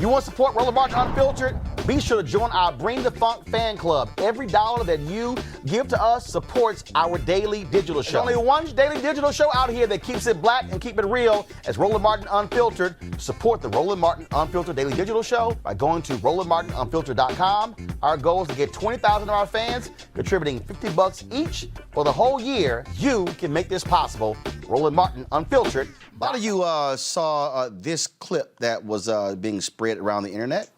You want to support Roland Martin Unfiltered? Be sure to join our Bring the Funk fan club. Every dollar that you give to us supports our daily digital show. There's only one daily digital show out here that keeps it black and keep it real as Roland Martin Unfiltered. Support the Roland Martin Unfiltered daily digital show by going to RolandMartinUnfiltered.com. Our goal is to get 20,000 of our fans contributing $50 each for the whole year. You can make this possible. Roland Martin Unfiltered. A lot of you saw this clip that was being spread around the internet.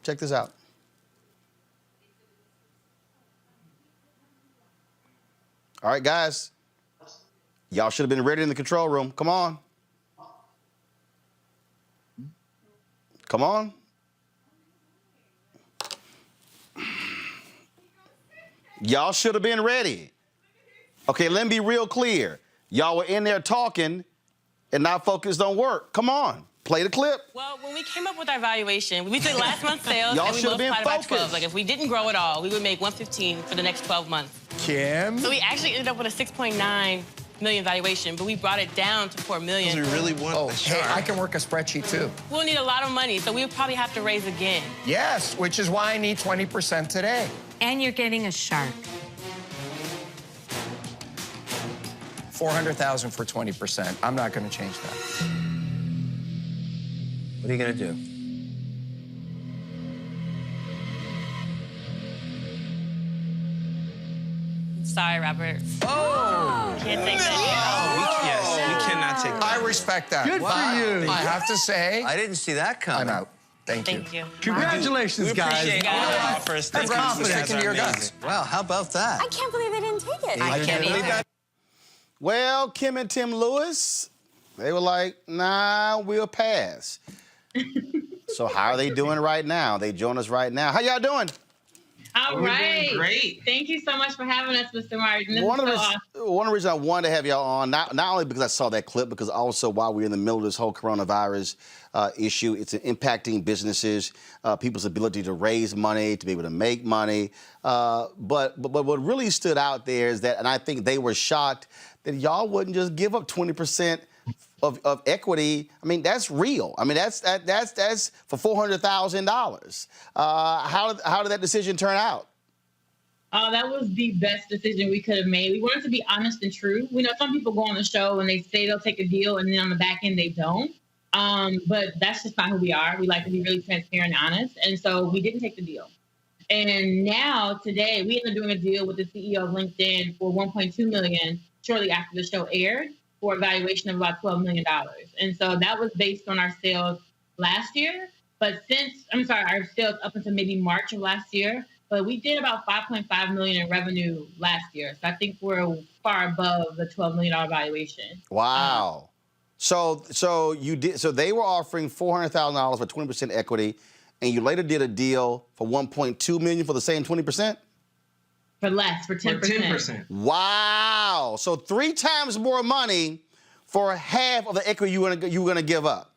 Check this out. All right, guys. Y'all should have been ready in the control room. Come on. Come on. Y'all should have been ready. Okay, let me be real clear. Y'all were in there talking and now focus don't work. Come on. Play the clip. Well, when we came up with our valuation, we took last month's sales Y'all and we should have been multiplied it by 12. focused. Like, if we didn't grow at all, we would make 115 for the next 12 months. Kim? So we actually ended up with a 6.9 million valuation, but we brought it down to 4 million. We really want the Hey, shark. I can work a spreadsheet too. We'll need a lot of money, so we would probably have to raise again. Yes, which is why I need 20% today. And you're getting a shark. 400,000 for 20%. I'm not going to change that. What are you gonna do? Sorry, Robert. Oh! Can't take that. Yes, you cannot take that. I respect that. Good for you. I have to say, I didn't see that coming. I'm out. Thank you. Thank you. Congratulations, We guys. appreciate all the offers. Thank you. confident. You guys Sticking are to your amazing. guns. Wow, how about that? I can't believe they didn't take it. I can't believe that. Well, Kim and Tim Lewis, they were like, nah, we'll pass. So how are they doing right now? They join us right now. How y'all doing? All We're right. doing great. Thank you so much for having us, Mr. Martin. This One of, is the, so reas- awesome. one of the reasons I wanted to have y'all on, not only because I saw that clip, because also while we're in the middle of this whole coronavirus issue, it's impacting businesses, people's ability to raise money, to be able to make money. But what really stood out there is that, and I think they were shocked, that y'all wouldn't just give up 20% of equity. I mean, that's real. I mean, that's for $400,000. How did that decision turn out? Oh, that was the best decision we could have made. We wanted to be honest and true. We know some people go on the show and they say they'll take a deal and then on the back end they don't. But that's just not who we are. We like to be really transparent and honest. And so we didn't take the deal. And now today we ended up doing a deal with the CEO of LinkedIn for $1.2 million shortly after the show aired for a valuation of about $12 million. And so that was based on our sales last year. But our sales up until maybe March of last year. But we did about $5.5 million in revenue last year. So I think we're far above the $12 million valuation. Wow. So they were offering $400,000 for 20% equity, and you later did a deal for $1.2 million for the same 20%? For less, for 10%. 10%. Wow. So 3 times more money for half of the equity you were gonna give up.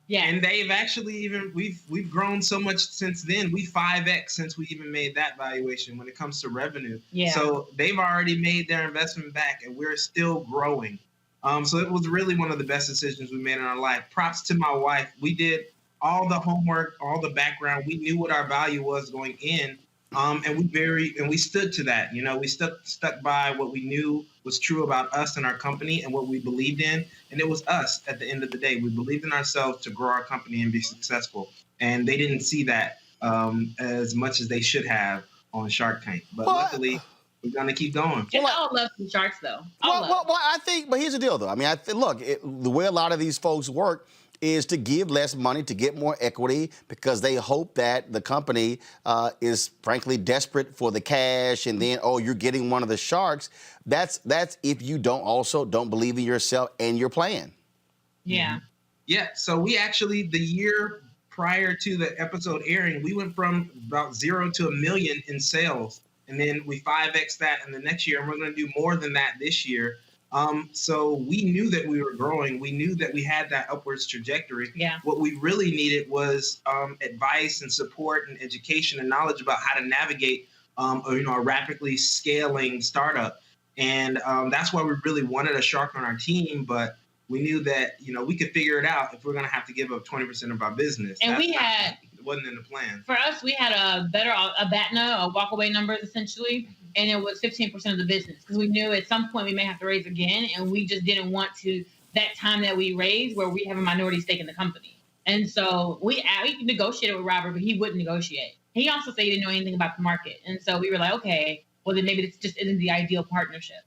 Yeah. And they've actually we've grown so much since then. We 5x since we even made that valuation when it comes to revenue. Yeah. So they've already made their investment back and we're still growing. So it was really one of the best decisions we made in our life. Props to my wife. We did all the homework, all the background. We knew what our value was going in. And we stood to that. You know, we stuck by what we knew was true about us and our company and what we believed in. And it was us at the end of the day. We believed in ourselves to grow our company and be successful. And they didn't see that as much as they should have on Shark Tank. But luckily, we're going to keep going. It's all love from sharks, though. Well, I think, but here's the deal, though. I mean, the way a lot of these folks work is to give less money to get more equity because they hope that the company is frankly desperate for the cash, and then you're getting one of the sharks. That's if you don't believe in yourself and your plan. Yeah. Yeah. So we actually, the year prior to the episode airing, we went from about 0 to $1 million in sales, and then we 5x that in the next year, and we're going to do more than that this year. So we knew that we were growing. We knew that we had that upwards trajectory. Yeah. What we really needed was advice and support and education and knowledge about how to navigate a rapidly scaling startup. And that's why we really wanted a shark on our team, but we knew that, we could figure it out if we're going to have to give up 20% of our business. And it wasn't in the plan. For us, we had a BATNA, a walkaway numbers essentially, and it was 15% of the business because we knew at some point we may have to raise again, and we just didn't want to, that time that we raised where we have a minority stake in the company. And so we negotiated with Robert, but he wouldn't negotiate. He also said he didn't know anything about the market. And so we were like, okay, well, then maybe this just isn't the ideal partnership.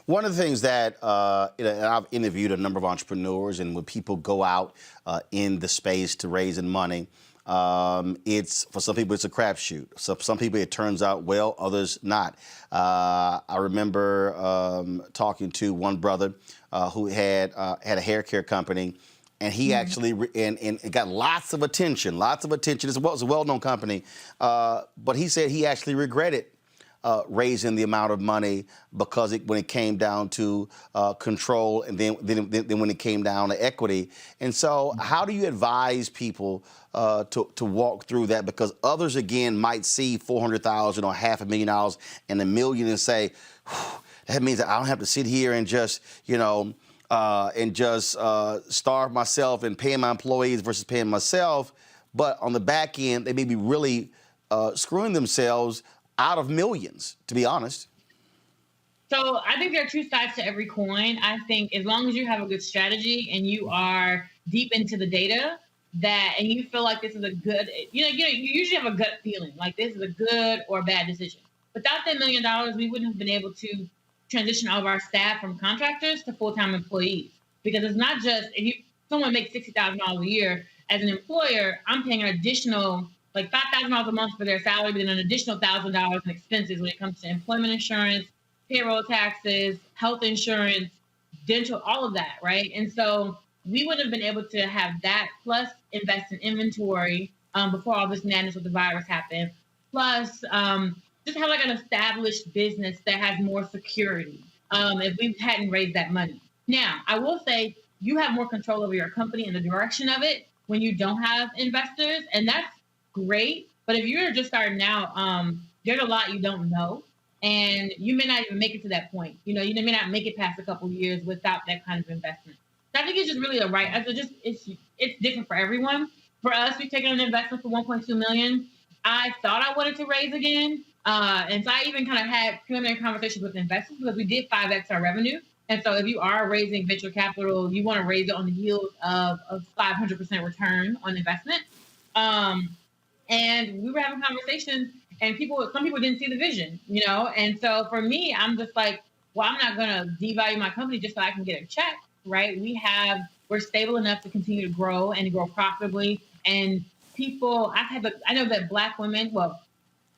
One of the things that I've interviewed a number of entrepreneurs, and when people go out in the space to raising money, it's for some people it's a crapshoot. So some people it turns out well, others not. I remember talking to one brother who had a hair care company, and he actually and it got lots of attention. It was a well-known company, but he said he actually regretted raising the amount of money because when it came down to control, and then when it came down to equity. And so, how do you advise people to walk through that? Because others again might see $400,000 or $500,000 and $1 million and say, that means that I don't have to sit here and just starve myself and pay my employees versus paying myself. But on the back end, they may be really screwing themselves out of millions, to be honest. So I think there are two sides to every coin. I think as long as you have a good strategy and you are deep into the data, and you feel like this is a good, you usually have a gut feeling like this is a good or bad decision. Without that $1 million, we wouldn't have been able to transition all of our staff from contractors to full-time employees. Because it's not just, if someone makes $60,000 a year, as an employer, I'm paying an additional like $5,000 a month for their salary, but then an additional $1,000 in expenses when it comes to employment insurance, payroll taxes, health insurance, dental, all of that, right? And so we would have been able to have that plus invest in inventory before all this madness with the virus happened, plus just have like an established business that has more security if we hadn't raised that money. Now, I will say you have more control over your company and the direction of it when you don't have investors, and that's great. But if you're just starting out, there's a lot you don't know, and you may not even make it to that point. You may not make it past a couple of years without that kind of investment. So I think it's just really it's different for everyone. For us, we've taken an investment for $1.2 million. I thought I wanted to raise again, and so I even kind of had preliminary conversations with investors because we did 5x our revenue. And so if you are raising venture capital, you want to raise it on the heels of a 500% return on investment. And we were having conversations, and some people didn't see the vision, And so for me, I'm just like, well, I'm not going to devalue my company just so I can get a check, right? We're stable enough to continue to grow and grow profitably. And people, I know that Black women,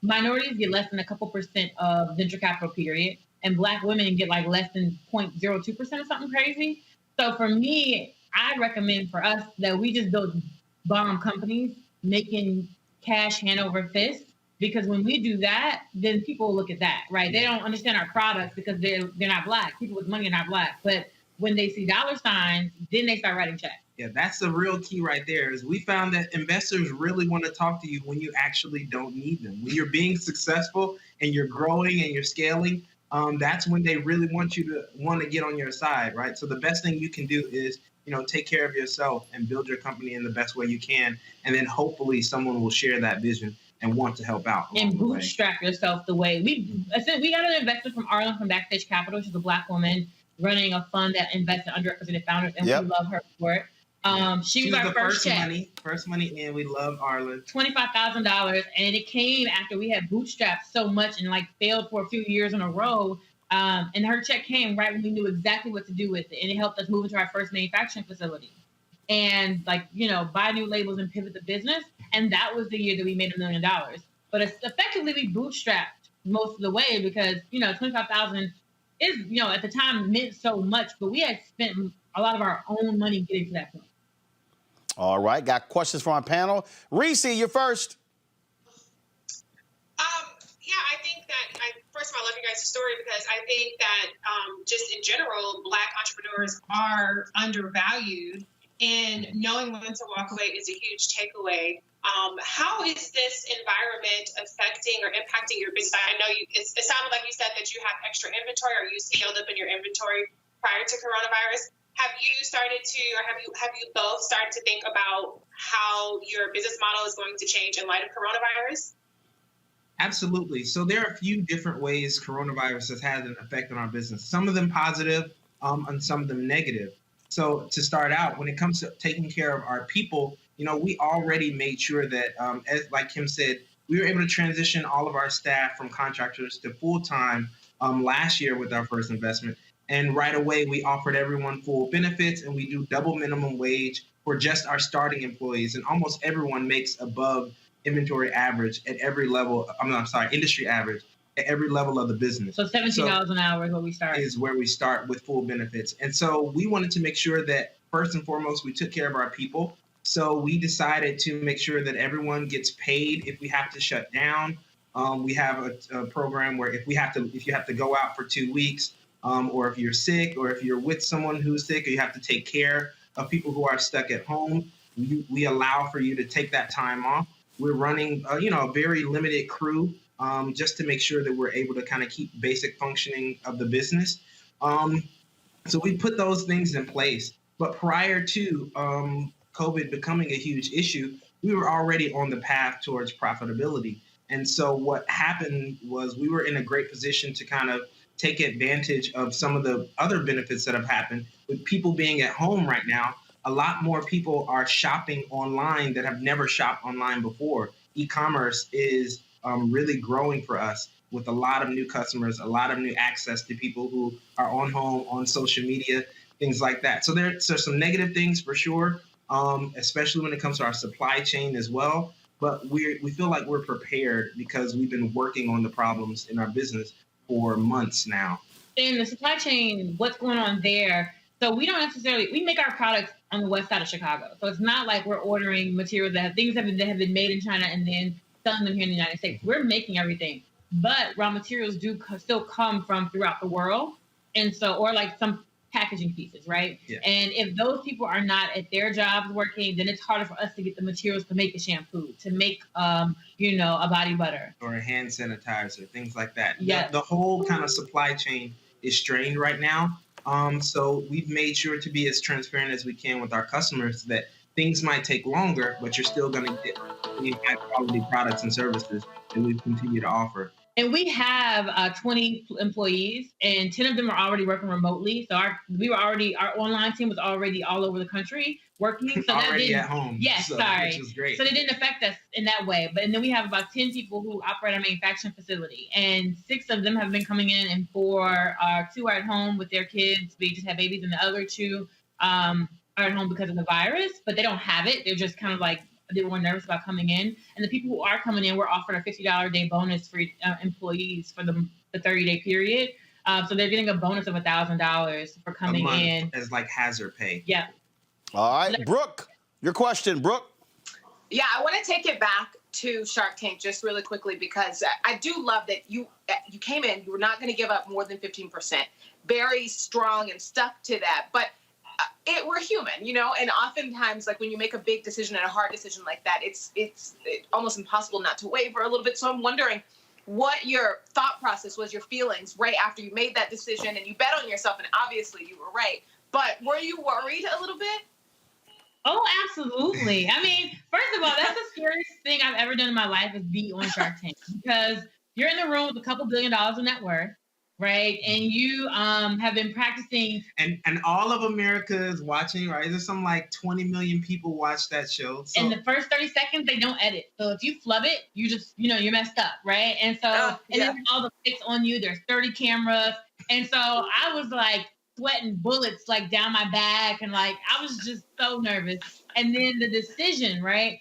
minorities get less than a couple percent of venture capital, period. And Black women get like less than 0.02% or something crazy. So for me, I recommend for us that we just build bomb companies making cash hand over fist, because when we do that, then people will look at that, right? They don't understand our products because they're not Black. People with money are not Black. But when they see dollar signs, then they start writing checks. Yeah, that's the real key right there. Is we found that investors really want to talk to you when you actually don't need them. When you're being successful and you're growing and you're scaling, that's when they really want to get on your side, right? So the best thing you can do is, take care of yourself and build your company in the best way you can. And then hopefully someone will share that vision and want to help out. And bootstrap yourself the way we got an investor from Roland from Backstage Capital. She's a Black woman running a fund that invests in underrepresented founders, and we love her for it. She was our first check. First money in. We love Arlen. $25,000, and it came after we had bootstrapped so much and failed for a few years in a row. And her check came right when we knew exactly what to do with it, and it helped us move into our first manufacturing facility, and buy new labels and pivot the business. And that was the year that we made $1 million. But effectively, we bootstrapped most of the way because $25,000 is at the time meant so much, but we had spent a lot of our own money getting to that point. All right, got questions from our panel. Reese, you're first. I think that first of all, I love you guys' story because I think that just in general, Black entrepreneurs are undervalued, and knowing when to walk away is a huge takeaway. How is this environment affecting or impacting your business? I know it sounded like you said that you have extra inventory, or you scaled up in your inventory prior to coronavirus. have you started to, or have you both started to think about how your business model is going to change in light of coronavirus? Absolutely. So there are a few different ways coronavirus has had an effect on our business. Some of them positive, and some of them negative. So to start out, when it comes to taking care of our people, we already made sure that, as like Kim said, we were able to transition all of our staff from contractors to full-time last year with our first investment. And right away, we offered everyone full benefits, and we do double minimum wage for just our starting employees. And almost everyone makes above inventory average at every level. Industry average at every level of the business. So $17 an hour is where we start. Is where we start with full benefits. And so we wanted to make sure that first and foremost, we took care of our people. So we decided to make sure that everyone gets paid if we have to shut down. We have a program where if you have to go out for 2 weeks, or if you're sick, or if you're with someone who's sick, or you have to take care of people who are stuck at home, we allow for you to take that time off. We're running, a very limited crew, just to make sure that we're able to kind of keep basic functioning of the business. So we put those things in place. But prior to COVID becoming a huge issue, we were already on the path towards profitability. And so what happened was we were in a great position to kind of take advantage of some of the other benefits that have happened. With people being at home right now, a lot more people are shopping online that have never shopped online before. E-commerce is really growing for us with a lot of new customers, a lot of new access to people who are on home, on social media, things like that. So there's some negative things for sure, especially when it comes to our supply chain as well. But we feel like we're prepared because we've been working on the problems in our business for months now. In the supply chain, what's going on there? So we make our products on the west side of Chicago. So it's not like we're ordering materials that have been made in China and then selling them here in the United States. We're making everything, but raw materials do still come from throughout the world. And so, or like some packaging pieces, right? Yeah. And if those people are not at their jobs working, then it's harder for us to get the materials to make a shampoo, to make, a body butter. Or a hand sanitizer, things like that. Yeah. The whole kind of supply chain is strained right now. So we've made sure to be as transparent as we can with our customers that things might take longer, but you're still going to get high quality products and services that we continue to offer. And we have 20 employees, and 10 of them are already working remotely. So our online team was already all over the country working. So already at home. Yes, sorry. Which is great. So they didn't affect us in that way. And then we have about 10 people who operate our manufacturing facility, and 6 of them have been coming in, and 2 are at home with their kids. We just have babies, and the other 2 are at home because of the virus, but they don't have it. They're just kind of like, they were nervous about coming in. And the people who are coming in, we're offered a $50 a day bonus for employees for the 30-day period. So they're getting a bonus of $1,000 for coming in. As like hazard pay. Yeah. All right, Brooke, your question, Brooke. Yeah, I want to take it back to Shark Tank just really quickly, because I do love that you came in, you were not going to give up more than 15%. Very strong and stuck to that. But we're human, and oftentimes, like when you make a big decision and a hard decision like that, it's almost impossible not to waver a little bit. So I'm wondering what your thought process was, your feelings right after you made that decision, and you bet on yourself, and obviously you were right. But were you worried a little bit? Oh, absolutely. I mean, first of all, that's the scariest thing I've ever done in my life is be on Shark Tank, because you're in the room with a couple $1 billion in net worth. Right. And you have been practicing. And all of America is watching, right? There's some like 20 million people watch that show. So. In the first 30 seconds, they don't edit. So if you flub it, you just, you're messed up. Right. And so, then all the pics on you, there's 30 cameras. And so I was like sweating bullets like down my back. And like, I was just so nervous. And then the decision, right?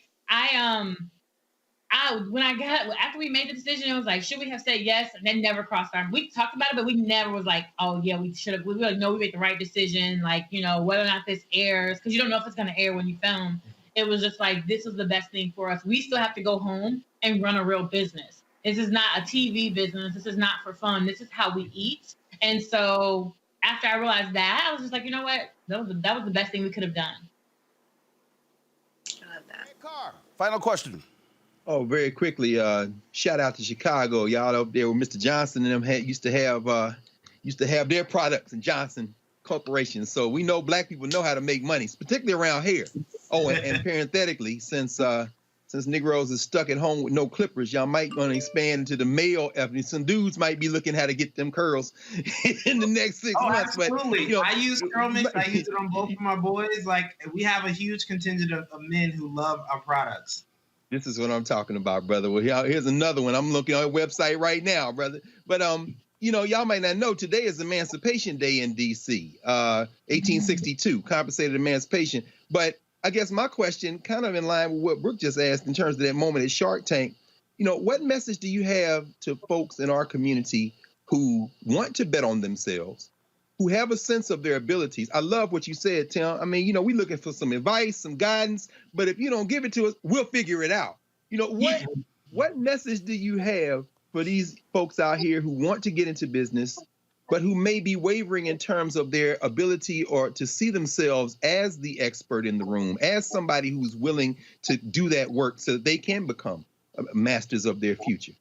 After we made the decision, it was like, should we have said yes? And then never crossed our. We talked about it, but we never was like, oh yeah, we should have. We were like, no, we made the right decision. Like, whether or not this airs, because you don't know if it's going to air when you film. It was just like, this was the best thing for us. We still have to go home and run a real business. This is not a TV business. This is not for fun. This is how we eat. And so after I realized that, I was just like, you know what? That was the best thing we could have done. I love that. Hey, Carr, final question. Oh, very quickly, shout out to Chicago. Y'all up there with Mr. Johnson and them used to have their products in Johnson corporations. So we know black people know how to make money, particularly around here. Oh, and parenthetically, since Negroes is stuck at home with no clippers, y'all might want to expand into the male ethnic. Some dudes might be looking how to get them curls in the next 6 months. Absolutely. But, you know, I use Curl Mix. I use it on both of my boys. Like, we have a huge contingent of men who love our products. This is what I'm talking about, brother. Well, here's another one. I'm looking on your website right now, brother. But you know, y'all might not know today is Emancipation Day in D.C. 1862, compensated emancipation. But I guess my question, kind of in line with what Brooke just asked in terms of that moment at Shark Tank, you know, what message do you have to folks in our community who want to bet on themselves, who have a sense of their abilities? I love what you said, Tim. I mean, you know, we're looking for some advice, some guidance, but if you don't give it to us, we'll figure it out. You know, what message do you have for these folks out here who want to get into business, but who may be wavering in terms of their ability or to see themselves as the expert in the room, as somebody who's willing to do that work so that they can become masters of their future?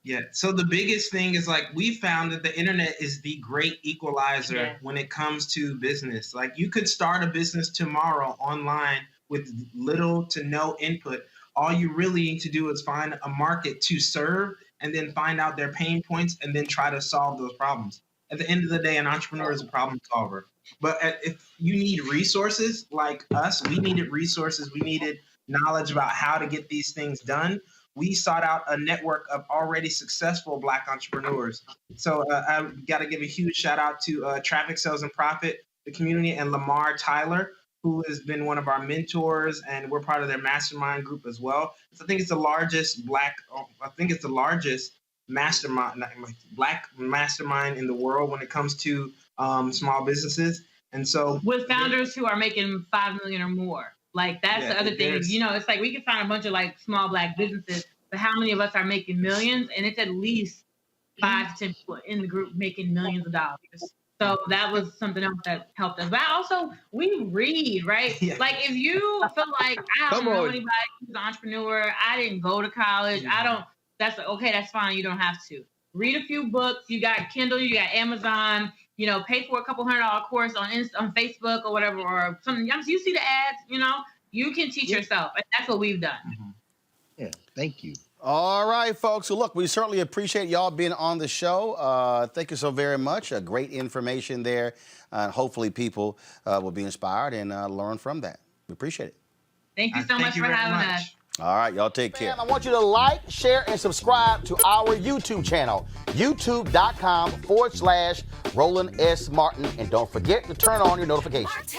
Yeah. So the biggest thing is, like, we found that the internet is the great equalizer when it comes to business. Like, you could start a business tomorrow online with little to no input. All you really need to do is find a market to serve and then find out their pain points and then try to solve those problems. At the end of the day, an entrepreneur is a problem solver. But if you need resources like us, we needed resources. We needed knowledge about how to get these things done. We sought out a network of already successful Black entrepreneurs. So I got to give a huge shout out to Traffic Sales and Profit, the community, and Lamar Tyler, who has been one of our mentors, and we're part of their mastermind group as well. So I think it's the largest Black mastermind, Black mastermind in the world when it comes to small businesses. And so with founders who are making $5 million or more. Like, that's the other thing. You know, it's like we can find a bunch of like small Black businesses, but how many of us are making millions? And it's at least 5 to 10 people in the group making millions of dollars. So that was something else that helped us. But also, we read, right? Yeah. Like, if you feel like, I don't know anybody who's an entrepreneur, I didn't go to college, that's okay, that's fine, you don't have to. Read a few books, you got Kindle, you got Amazon, you know, pay for a couple $100 course on Facebook or whatever, or something. You see the ads, you know, you can teach yourself. And that's what we've done. Mm-hmm. Yeah, thank you. All right, folks. So, look, we certainly appreciate y'all being on the show. Thank you so very much. Great information there. Hopefully people will be inspired and learn from that. We appreciate it. Thank you so much for having us. All right, y'all take care. I want you to like, share, and subscribe to our YouTube channel, youtube.com/Roland S. Martin. And don't forget to turn on your notifications.